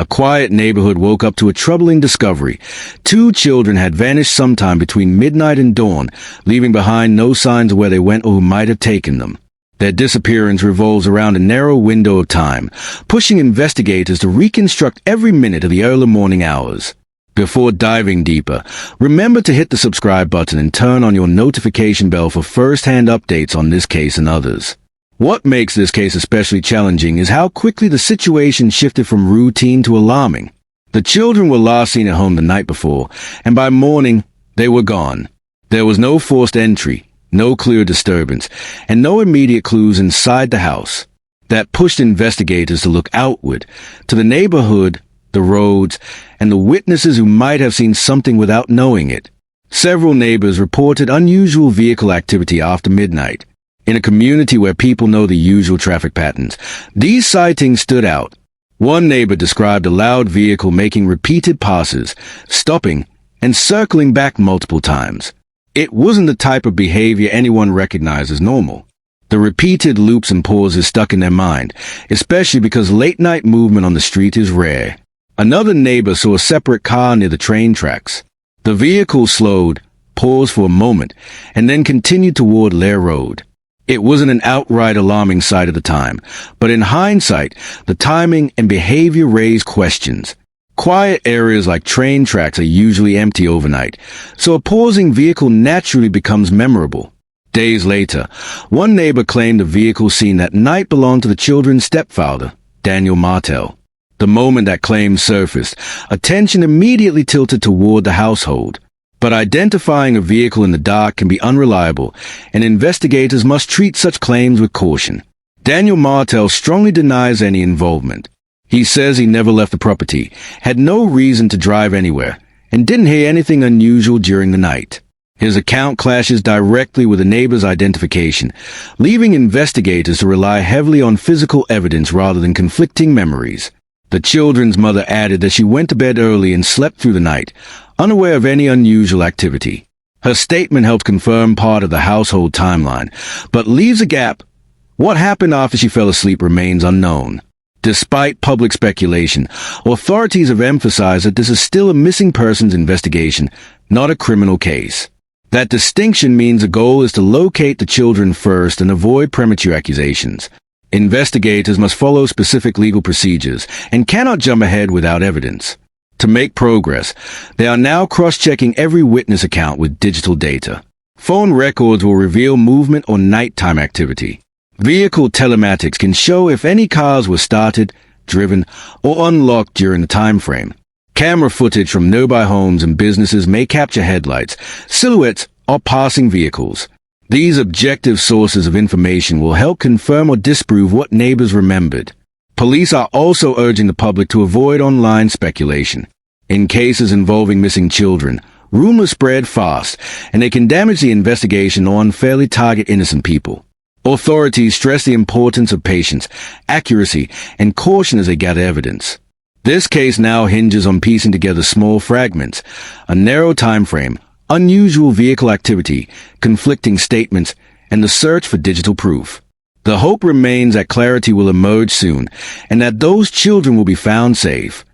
A quiet neighborhood woke up to a troubling discovery. 2 children had vanished sometime between midnight and dawn, leaving behind no signs of where they went or who might have taken them. Their disappearance revolves around a narrow window of time, pushing investigators to reconstruct every minute of the early morning hours. Before diving deeper, remember to hit the subscribe button and turn on your notification bell for first-hand updates on this case and others. What makes this case especially challenging is how quickly the situation shifted from routine to alarming. The children were last seen at home the night before, and by morning, they were gone. There was no forced entry, no clear disturbance, and no immediate clues inside the house. That pushed investigators to look outward, to the neighborhood, the roads, and the witnesses who might have seen something without knowing it. Several neighbors reported unusual vehicle activity after midnight. In a community where people know the usual traffic patterns, these sightings stood out. One neighbor described a loud vehicle making repeated passes, stopping, and circling back multiple times. It wasn't the type of behavior anyone recognized as normal. The repeated loops and pauses stuck in their mind, especially because late-night movement on the street is rare. Another neighbor saw a separate car near the train tracks. The vehicle slowed, paused for a moment, and then continued toward Lair Road. It wasn't an outright alarming sight at the time, but in hindsight, the timing and behavior raised questions. Quiet areas like train tracks are usually empty overnight, so a pausing vehicle naturally becomes memorable. Days later, one neighbor claimed the vehicle seen that night belonged to the children's stepfather, Daniel Martel. The moment that claim surfaced, attention immediately tilted toward the household. But identifying a vehicle in the dark can be unreliable, and investigators must treat such claims with caution. Daniel Martel strongly denies any involvement. He says he never left the property, had no reason to drive anywhere, and didn't hear anything unusual during the night. His account clashes directly with the neighbor's identification, leaving investigators to rely heavily on physical evidence rather than conflicting memories. The children's mother added that she went to bed early and slept through the night, unaware of any unusual activity. Her statement helps confirm part of the household timeline, but leaves a gap. What happened after she fell asleep remains unknown. Despite public speculation, authorities have emphasized that this is still a missing persons investigation, not a criminal case. That distinction means the goal is to locate the children first and avoid premature accusations. Investigators must follow specific legal procedures and cannot jump ahead without evidence. To make progress, they are now cross-checking every witness account with digital data. Phone records will reveal movement or nighttime activity. Vehicle telematics can show if any cars were started, driven, or unlocked during the time frame. Camera footage from nearby homes and businesses may capture headlights, silhouettes, or passing vehicles. These objective sources of information will help confirm or disprove what neighbors remembered. Police are also urging the public to avoid online speculation. In cases involving missing children, rumors spread fast, and they can damage the investigation or unfairly target innocent people. Authorities stress the importance of patience, accuracy, and caution as they gather evidence. This case now hinges on piecing together small fragments, a narrow time frame, unusual vehicle activity, conflicting statements, and the search for digital proof. The hope remains that clarity will emerge soon, and that those children will be found safe.